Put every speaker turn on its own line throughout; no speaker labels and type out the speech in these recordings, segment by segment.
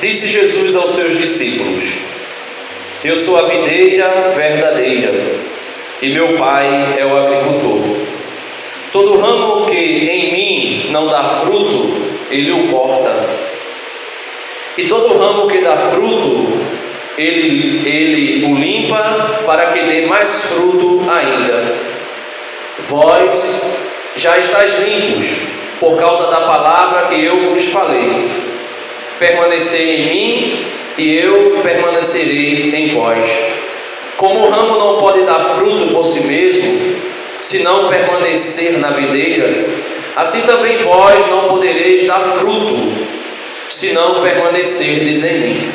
Disse Jesus aos seus discípulos: Eu sou a videira verdadeira, e meu Pai é o agricultor. Todo ramo que em mim não dá fruto, Ele o corta. E todo ramo que dá fruto, Ele o limpa, para que dê mais fruto ainda. Vós já estáis limpos, por causa da palavra que eu vos falei. Permanecei em mim, e eu permanecerei em vós. Como o ramo não pode dar fruto por si mesmo, se não permanecer na videira, assim também vós não podereis dar fruto, se não permanecerdes em mim.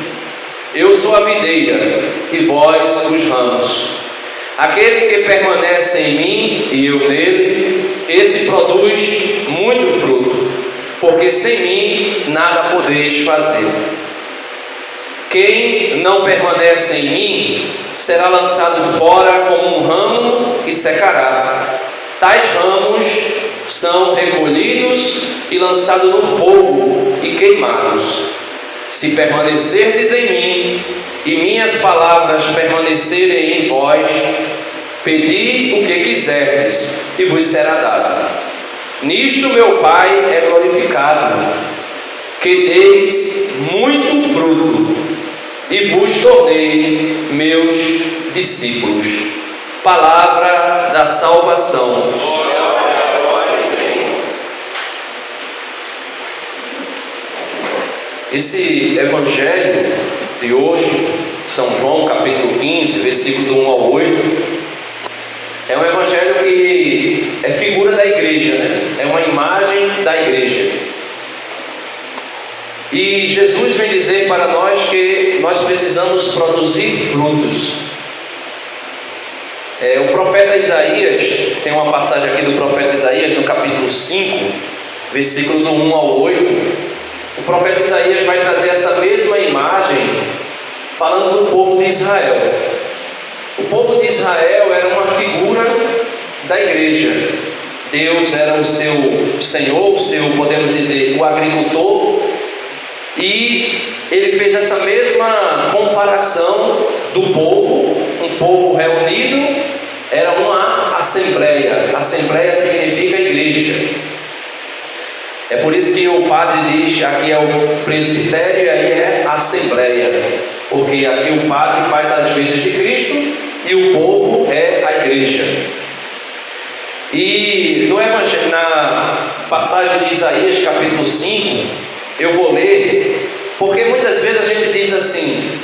Eu sou a videira, e vós os ramos. Aquele que permanece em mim e eu nele, esse produz muito fruto, porque sem mim nada podeis fazer. Quem não permanece em mim será lançado fora como um ramo e secará. Tais ramos são recolhidos e lançados no fogo e queimados. Se permanecerdes em mim e minhas palavras permanecerem em vós, pedi o que quiserdes e vos será dado. Nisto meu Pai é glorificado, que deis muito fruto e vos tornei meus discípulos. Palavra da salvação. Esse evangelho de hoje, São João capítulo 15, versículo do 1 ao 8, é um evangelho que é figura da igreja, né? É uma imagem da igreja. E Jesus vem dizer para nós que nós precisamos produzir frutos. O profeta Isaías, tem uma passagem aqui do profeta Isaías no capítulo 5, versículo do 1 ao 8. O profeta Isaías vai trazer essa mesma imagem falando do povo de Israel. O povo de Israel era uma figura da igreja. Deus era o seu Senhor, podemos dizer, o agricultor. E ele fez essa mesma comparação do povo. Um povo reunido era uma assembleia. Assembleia significa igreja. É por isso que o padre diz, aqui é o presbitério e aí é a assembleia, porque aqui o padre faz as vezes de Cristo e o povo é a igreja. E no evangelho, na passagem de Isaías capítulo 5, eu vou ler, porque muitas vezes a gente diz assim: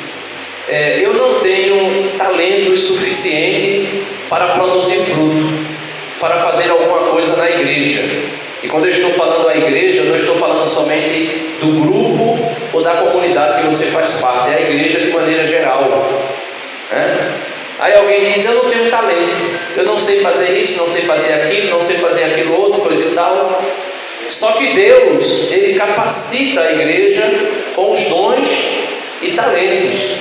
eu não tenho talento suficiente para produzir fruto, para fazer alguma coisa na igreja. E quando eu estou falando a igreja, eu não estou falando somente do grupo ou da comunidade que você faz parte, é a igreja de maneira geral, né? Aí alguém diz: eu não tenho talento, eu não sei fazer isso, não sei fazer aquilo, não sei fazer aquilo outro, coisa e tal. Só que Deus, Ele capacita a igreja com os dons e talentos.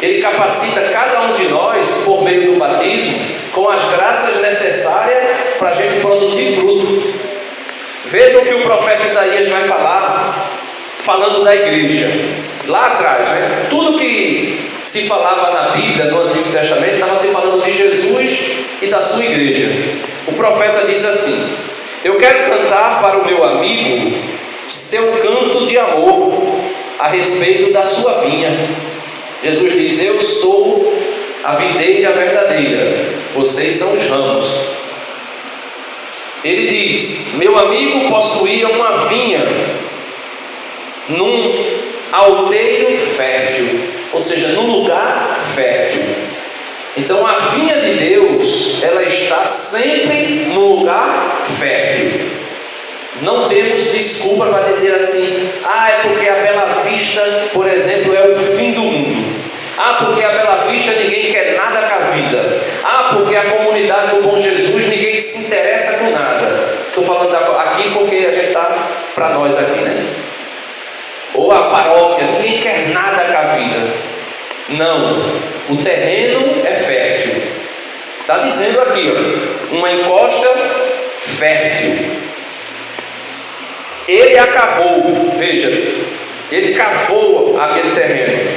Ele capacita cada um de nós, por meio do batismo, com as graças necessárias para a gente produzir fruto. Veja o que o profeta Isaías vai falar, falando da igreja. Lá atrás, né? Tudo que se falava na Bíblia, no Antigo Testamento, estava se falando de Jesus e da sua igreja. O profeta diz assim: eu quero cantar para o meu amigo seu canto de amor a respeito da sua vinha. Jesus diz: eu sou a videira verdadeira, vocês são os ramos. Ele diz: meu amigo possuía uma vinha num alteiro fértil, ou seja, num lugar fértil. Então a vinha de Deus, ela está sempre no lugar fértil. Não temos desculpa para dizer assim: é porque a Bela Vista, por exemplo, é o fim do mundo. Porque a Bela Vista ninguém quer nada com a vida. Porque a comunidade do Bom Jesus ninguém se interessa com nada. Estou falando aqui porque a gente está para nós aqui, né? Ou a paróquia, ninguém quer nada com a vida. Não, o terreno é fértil. Está dizendo aqui, uma encosta fértil. Ele a cavou, veja, ele cavou aquele terreno.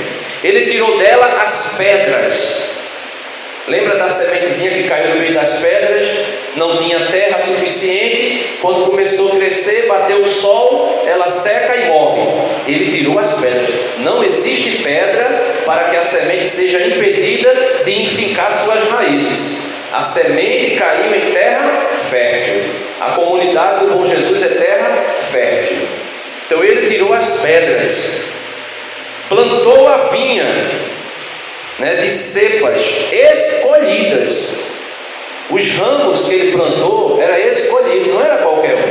Ele tirou dela as pedras. Lembra da sementezinha que caiu no meio das pedras? Não tinha terra suficiente. Quando começou a crescer, bateu o sol, ela seca e morre. Ele tirou as pedras. Não existe pedra para que a semente seja impedida de enfincar suas raízes. A semente caiu em terra fértil. A comunidade do Bom Jesus é terra fértil. Então ele tirou as pedras, plantou a vinha, de cepas escolhidas. Os ramos que ele plantou era escolhido, não era qualquer um.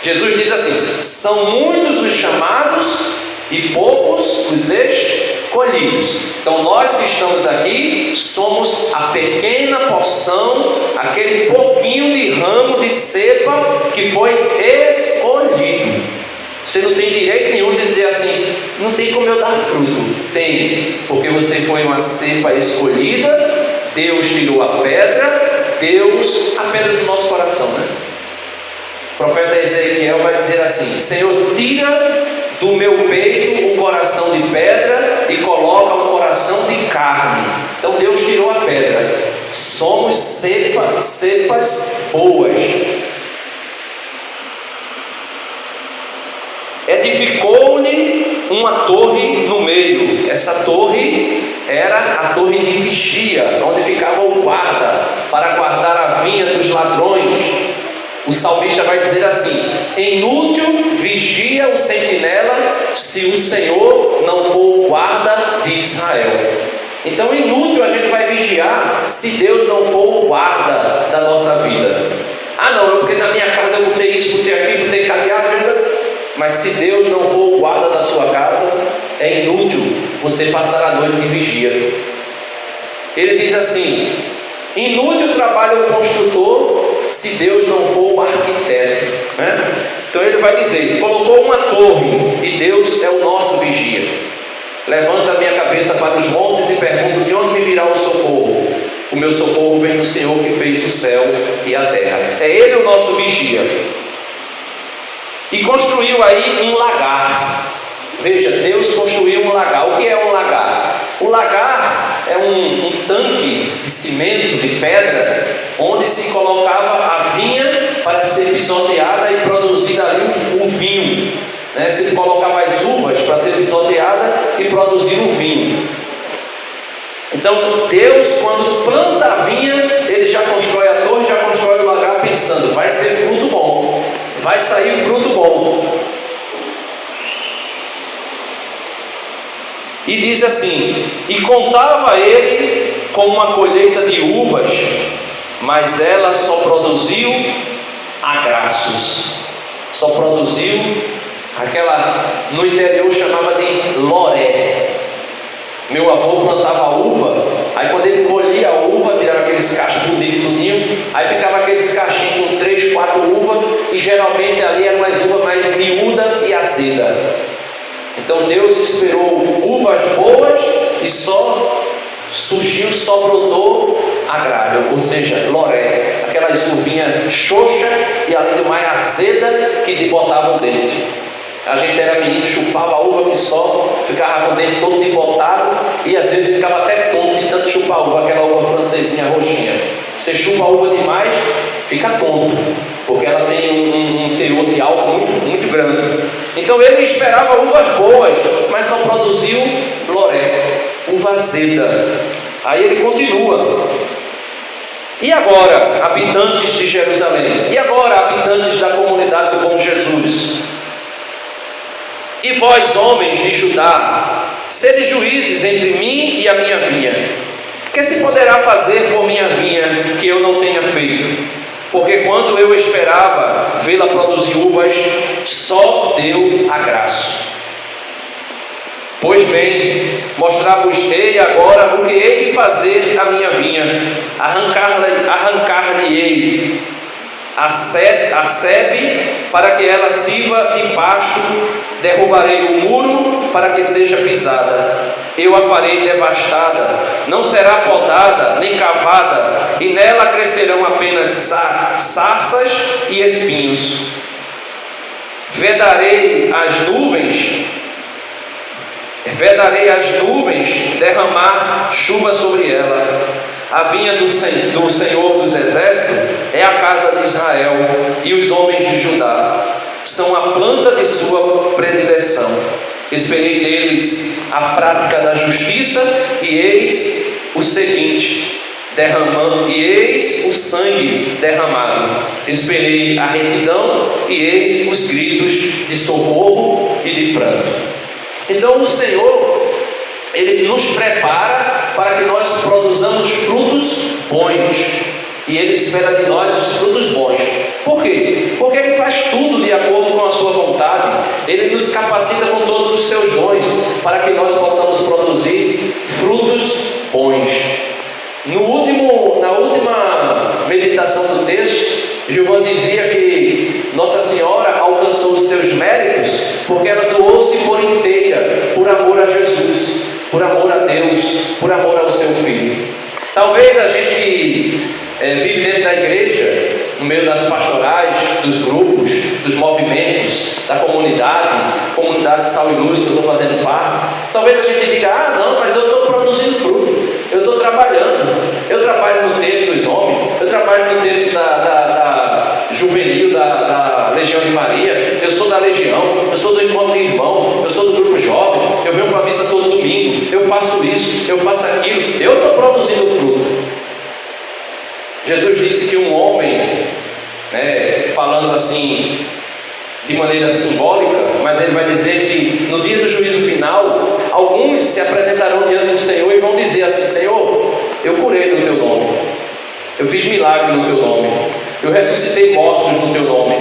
Jesus diz assim: são muitos os chamados e poucos os escolhidos. Então nós que estamos aqui somos a pequena porção, aquele pouquinho de ramo de cepa que foi escolhido. Você não tem direito nenhum de dizer assim: não tem como eu dar fruto. Tem, porque você foi uma cepa escolhida. Deus tirou a pedra do nosso coração, O profeta Ezequiel vai dizer assim: Senhor, tira do meu peito o coração de pedra e coloca um coração de carne. Então Deus tirou a pedra. Somos cepas boas. Edificou-lhe uma torre no meio. Essa torre era a torre de vigia, onde ficava o guarda, para guardar a vinha dos ladrões. O salmista vai dizer assim: inútil vigia o sentinela, se o Senhor não for o guarda de Israel. Então inútil a gente vai vigiar se Deus não for o guarda da nossa vida. Ah não, porque na minha casa eu botei isso, botei aquilo, botei cadeado. Mas se Deus não for o guarda da sua casa, é inútil você passar a noite de vigia. Ele diz assim: inútil trabalho o construtor, se Deus não for o arquiteto. Então ele vai dizer: colocou uma torre e Deus é o nosso vigia. Levanto a minha cabeça para os montes e pergunto: de onde me virá o socorro? O meu socorro vem do Senhor que fez o céu e a terra. É Ele o nosso vigia. E construiu aí um lagar. Veja, Deus construiu um lagar. O que é um lagar? O lagar é um tanque de cimento, de pedra, onde se colocava a vinha para ser pisoteada e produzir ali o vinho. Se colocava as uvas para ser pisoteada e produzir o vinho. Então Deus, quando planta a vinha, Ele já constrói a torre, já constrói o lagar, pensando: vai ser fruto bom, vai sair fruto bom. E diz assim: e contava ele com uma colheita de uvas, mas ela só produziu agraços. Só produziu aquela, no interior chamava de loré. Meu avô plantava uva, aí quando ele colhia a uva, tirava aqueles cachos bonitos, tudinho, aí ficava aqueles cachinhos com 3, 4 uvas, e geralmente ali eram as uvas mais miúdas e azeda. Então Deus esperou uvas boas e só brotou agrado, ou seja, loré, aquelas uvinhas xoxas e além do mais azeda que botavam dente. A gente era menino, chupava a uva que só, ficava com o dente todo embotado e às vezes ficava até tonto de tanto chupar a uva, aquela uva francesinha roxinha. Você chupa a uva demais, fica tonto, porque ela tem um teor de álcool muito grande. Então ele esperava uvas boas, mas só produziu loré, uva azeda. Aí ele continua: e agora, habitantes de Jerusalém, e agora, habitantes da comunidade do Bom Jesus, e vós, homens de Judá, sede juízes entre mim e a minha vinha. Que se poderá fazer por minha vinha que eu não tenha feito? Porque quando eu esperava vê-la produzir uvas, só deu agraço. Pois bem, mostrar-vos-ei agora o que hei de fazer à minha vinha. Arrancar-lhe-ei a sebe para que ela sirva de pasto, derrubarei o muro para que seja pisada. Eu a farei devastada, não será podada nem cavada, e nela crescerão apenas sarças e espinhos. Vedarei as nuvens Vedarei as nuvens derramar chuva sobre ela. A vinha do Senhor dos Exércitos é a casa de Israel, e os homens de Judá são a planta de sua predileção. Esperei neles a prática da justiça, e eis o seguinte, e eis o sangue derramado. Esperei a retidão, e eis os gritos de socorro e de pranto. Então o Senhor, Ele nos prepara para que nós produzamos frutos bons, e Ele espera de nós os frutos bons. Por quê? Porque Ele faz tudo de acordo com a sua vontade. Ele nos capacita com todos os seus dons para que nós possamos produzir frutos bons. Na última meditação do texto, Gilvan dizia que Nossa Senhora alcançou os seus méritos porque ela doou-se por inteira, por amor a Jesus, por amor a Deus, por amor ao seu Filho. Talvez a gente vive dentro da igreja, no meio das pastorais, dos grupos, dos movimentos, da comunidade Sal e Luz que eu estou fazendo parte. Talvez a gente diga, não, mas eu estou produzindo fruto, eu estou trabalhando, eu trabalho no texto dos homens, eu trabalho no texto da juvenil, da Legião de Maria, eu sou da Legião, eu sou do Encontro de Irmão, eu sou do grupo jovem, eu venho para a missa todo domingo, eu faço isso, eu faço aquilo, eu estou produzindo fruto. Jesus disse que um homem, falando assim, de maneira simbólica, mas ele vai dizer que no dia do juízo final, alguns se apresentarão diante do Senhor e vão dizer assim: Senhor, eu curei no teu nome, eu fiz milagre no teu nome, eu ressuscitei mortos no teu nome,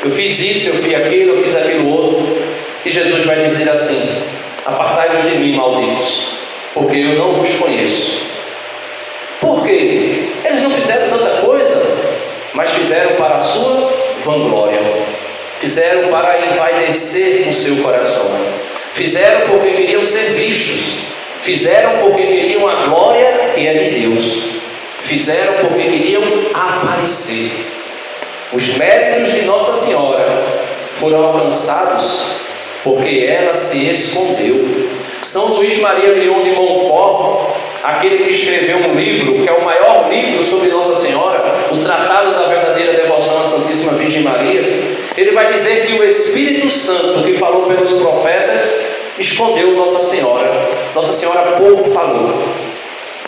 eu fiz isso, eu fiz aquilo, eu fiz aquilo outro. E Jesus vai dizer assim: apartai-vos de mim, malditos, porque eu não vos conheço. Por quê? Eles não fizeram tanta coisa, mas fizeram para a sua vanglória, fizeram para envaidecer o seu coração, fizeram porque queriam ser vistos, fizeram porque queriam a glória que é de Deus, fizeram porque queriam aparecer. Os méritos de Nossa Senhora foram alcançados porque ela se escondeu. São Luís Maria Grion de Montfort, aquele que escreveu um livro, que é o maior livro sobre Nossa Senhora, o Tratado da Verdadeira Devoção à Santíssima Virgem Maria, ele vai dizer que o Espírito Santo, que falou pelos profetas, escondeu Nossa Senhora. Nossa Senhora pouco falou.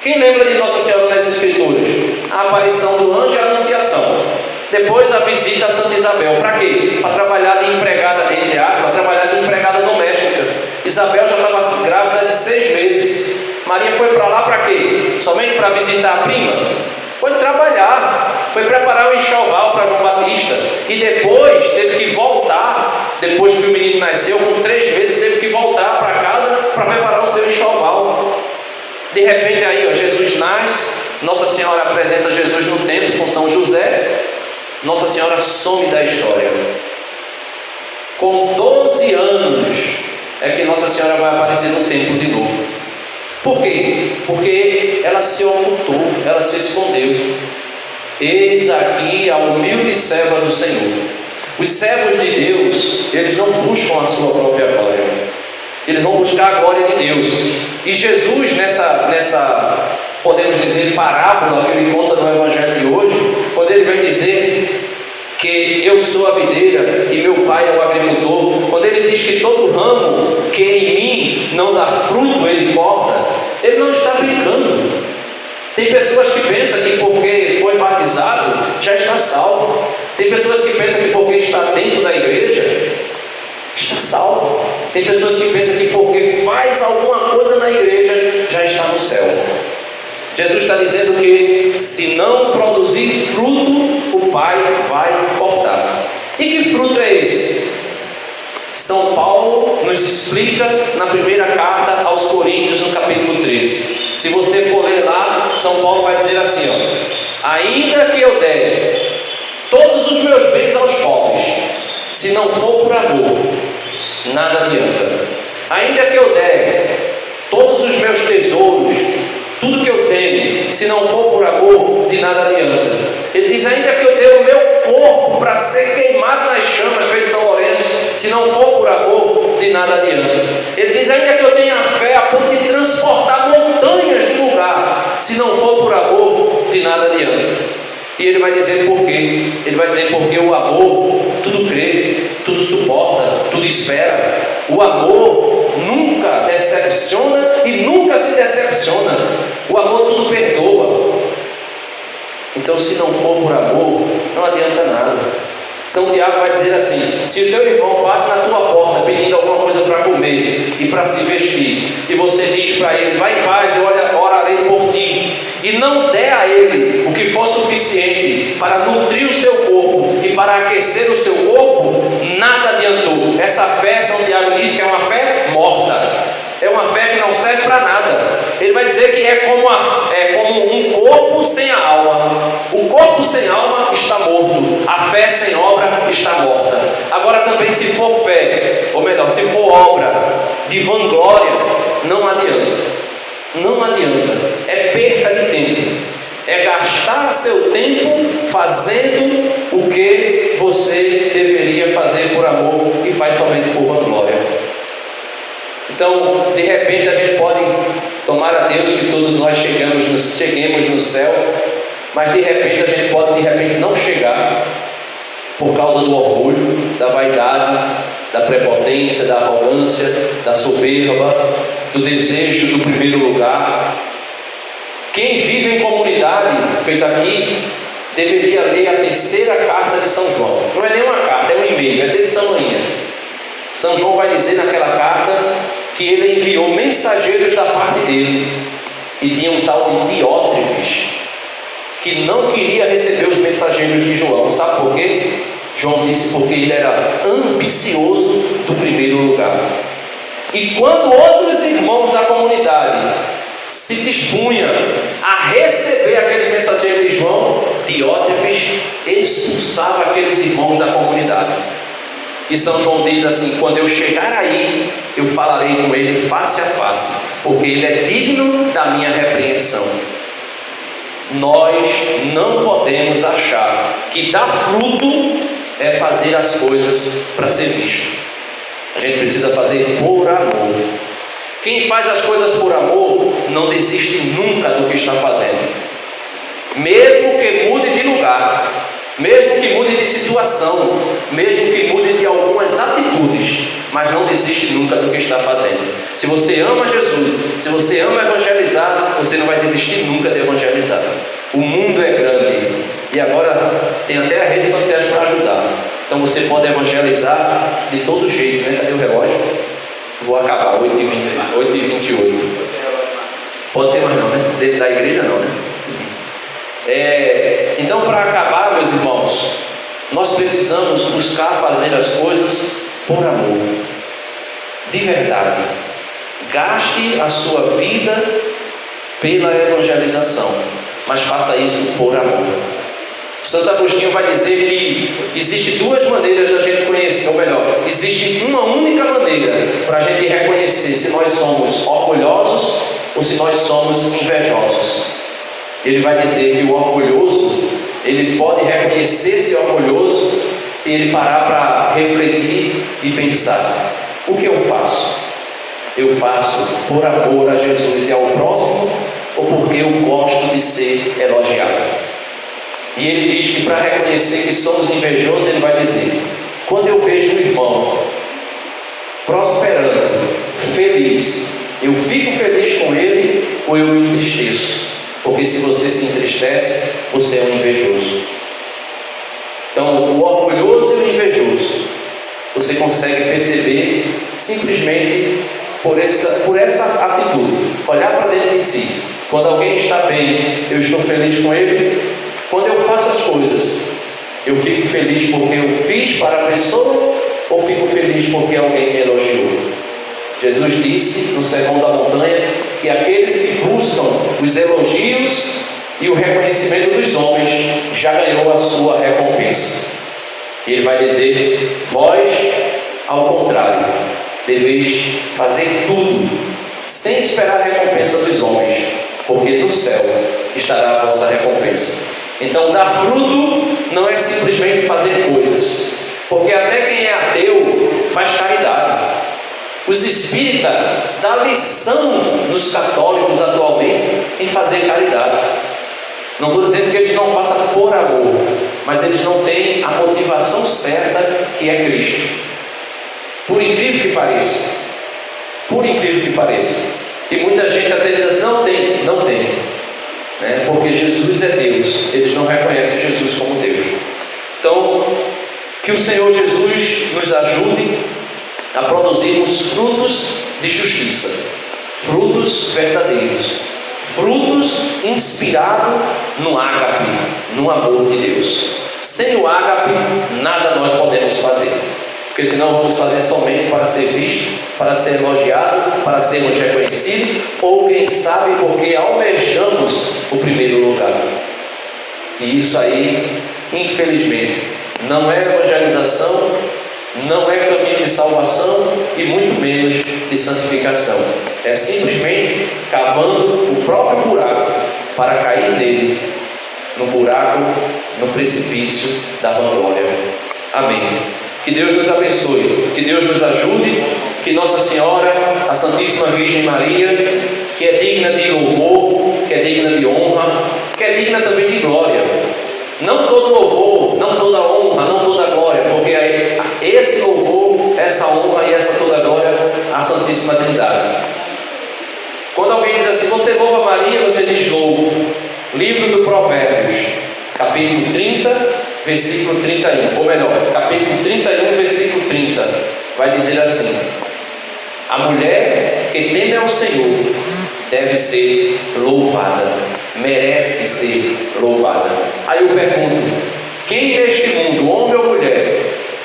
Quem lembra de Nossa Senhora nas Escrituras? A aparição do anjo e a anunciação. Depois a visita a Santa Isabel. Para quê? Para trabalhar de empregada, entre aspas, para trabalhar de empregada doméstica. Isabel já estava grávida de 6 meses. Maria foi para lá para quê? Somente para visitar a prima? Foi trabalhar, foi preparar o enxoval para João Batista. E depois teve que voltar, depois que o menino nasceu, com 3 meses, teve que voltar para casa para preparar o seu enxoval. De repente aí, Jesus nasce, Nossa Senhora apresenta Jesus no templo com São José. Nossa Senhora some da história. Com 12 anos é que Nossa Senhora vai aparecer no templo de novo. Por quê? Porque ela se ocultou, ela se escondeu. Eis aqui a humilde serva do Senhor. Os servos de Deus, eles não buscam a sua própria glória, eles vão buscar a glória de Deus. E Jesus, nessa podemos dizer, parábola que ele conta no Evangelho de hoje, quando ele vem dizer que eu sou a videira e meu pai é o agricultor, quando ele diz que todo ramo que em mim não dá fruto ele corta, ele não está brincando. Tem pessoas que pensam que porque foi batizado já está salvo. Tem pessoas que pensam que porque está dentro da igreja está salvo. Tem pessoas que pensam que porque faz alguma coisa na igreja já está no céu. Jesus está dizendo que se não produzir fruto, o Pai vai cortar. E que fruto é esse? São Paulo nos explica na primeira carta aos Coríntios, no capítulo 13. Se você for ler lá, São Paulo vai dizer assim, ainda que eu der todos os meus bens aos pobres, se não for por amor, nada adianta. Ainda que eu der todos os meus tesouros, tudo que eu tenho, se não for por amor, de nada adianta. Ele diz, ainda que eu dê o meu corpo para ser queimado nas chamas, feito São Lourenço, se não for por amor, de nada adianta. Ele Ele diz: ainda que eu tenha fé a ponto de transportar montanhas de lugar, se não for por amor, de nada adianta. E ele vai dizer por quê? Ele vai dizer porque o amor tudo crê, tudo suporta, tudo espera. O amor nunca decepciona e nunca se decepciona. O amor tudo perdoa. Então, se não for por amor, não adianta nada. São Tiago vai dizer assim: se o teu irmão bate na tua porta pedindo alguma coisa para comer e para se vestir, e você diz para ele: vai em paz, eu orarei por ti, e não der a ele o que for suficiente para nutrir o seu corpo e para aquecer o seu corpo, nada adiantou. Essa fé, São Tiago diz que é uma fé morta, é uma fé que não serve para nada. Ele vai dizer que é como um corpo sem a alma. O corpo sem alma está morto, a fé sem obra está morta. Agora também, se for fé, ou melhor, se for obra de vanglória, não adianta. Não adianta, é perda de tempo, é gastar seu tempo fazendo o que você deveria fazer por amor e faz somente por vanglória. Então, de repente, a gente pode tomar a Deus que todos nós cheguemos no céu, mas de repente a gente pode não chegar por causa do orgulho, da vaidade, da prepotência, da arrogância, da soberba, do desejo do primeiro lugar. Quem vive em comunidade, feito aqui, deveria ler a terceira carta de São João. Não é nem uma carta, é um e-mail, é desse tamanho. São João vai dizer naquela carta que ele enviou mensageiros da parte dele, e tinha um tal de Diótrefes que não queria receber os mensageiros de João. Sabe por quê? João disse porque ele era ambicioso do primeiro lugar. E quando outros irmãos da comunidade se dispunham a receber aqueles mensageiros de João, Diótrefes expulsava aqueles irmãos da comunidade. E São João diz assim: quando eu chegar aí, eu falarei com ele face a face, porque ele é digno da minha repreensão. Nós não podemos achar que dar fruto é fazer as coisas para ser visto. A gente precisa fazer por amor. Quem faz as coisas por amor não desiste nunca do que está fazendo, mesmo que mude de lugar, mesmo que mude de situação, mesmo que mude de algumas atitudes, mas não desiste nunca do que está fazendo. Se você ama Jesus, se você ama evangelizar, você não vai desistir nunca de evangelizar. O mundo é grande e agora tem até as redes sociais para ajudar. Então você pode evangelizar de todo jeito, né? Cadê o relógio? Vou acabar, 8h28. Pode ter mais não, né? Dentro da igreja não, né? Então, para acabar, meus irmãos, nós precisamos buscar fazer as coisas por amor, de verdade. Gaste a sua vida pela evangelização, mas faça isso por amor. Santo Agostinho vai dizer que existe duas maneiras da gente conhecer, ou melhor, existe uma única maneira para a gente reconhecer se nós somos orgulhosos ou se nós somos invejosos. Ele vai dizer que o orgulhoso, ele pode reconhecer ser orgulhoso se ele parar para refletir e pensar: o que eu faço? Eu faço por amor a Jesus e ao próximo, ou porque eu gosto de ser elogiado? E ele diz que para reconhecer que somos invejosos, ele vai dizer: quando eu vejo um irmão prosperando, feliz, eu fico feliz com ele ou eu me entristeço? Porque se você se entristece, você é um invejoso. Então, o orgulhoso e o invejoso, você consegue perceber simplesmente por essa atitude. Olhar para dentro de si. Quando alguém está bem, eu estou feliz com ele. Quando eu faço as coisas, eu fico feliz porque eu fiz para a pessoa ou fico feliz porque alguém me elogiou? Jesus disse no Sermão da Montanha que aqueles que buscam os elogios e o reconhecimento dos homens já ganhou a sua recompensa. E ele vai dizer: vós, ao contrário, deveis fazer tudo sem esperar a recompensa dos homens, porque no céu estará a vossa recompensa. Então, dar fruto não é simplesmente fazer coisas, porque até quem é ateu faz caridade. Os espíritas dão lição nos católicos atualmente em fazer caridade. Não estou dizendo que eles não façam por amor, mas eles não têm a motivação certa, que é Cristo. Por incrível que pareça. Por incrível que pareça. E muita gente até diz assim, não tem. Porque Jesus é Deus. Eles não reconhecem Jesus como Deus. Então, que o Senhor Jesus nos ajude a produzirmos frutos de justiça, frutos verdadeiros, frutos inspirados no ágape, no amor de Deus. Sem o ágape, nada nós podemos fazer, porque senão vamos fazer somente para ser visto, para ser elogiado, para sermos reconhecidos, ou quem sabe porque almejamos o primeiro lugar. E isso aí, infelizmente, não é evangelização, não é caminho de salvação e muito menos de santificação. É simplesmente cavando o próprio buraco para cair nele, no buraco, no precipício da vanglória. Amém. Que Deus nos abençoe, que Deus nos ajude, que Nossa Senhora, a Santíssima Virgem Maria, que é digna de louvor, que é digna de honra, que é digna também de glória. Não todo louvor, não toda honra, não toda glória, porque esse louvor, essa honra e essa toda glória à Santíssima Trindade. Quando alguém diz assim, você louva Maria, você diz louvo. Livro do Provérbios, capítulo 30, versículo 31, ou melhor, capítulo 31, versículo 30, vai dizer assim: a mulher que teme ao Senhor deve ser louvada, merece ser louvada. Aí eu pergunto, quem neste mundo, homem ou mulher,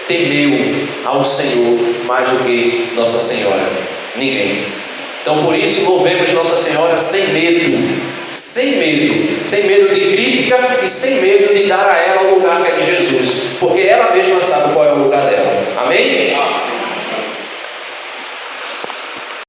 temeu ao Senhor mais do que Nossa Senhora? Ninguém. Então por isso louvemos Nossa Senhora sem medo, sem medo de crítica e sem medo de dar a ela o lugar que é de Jesus, porque ela mesma sabe qual é o lugar dela. Amém?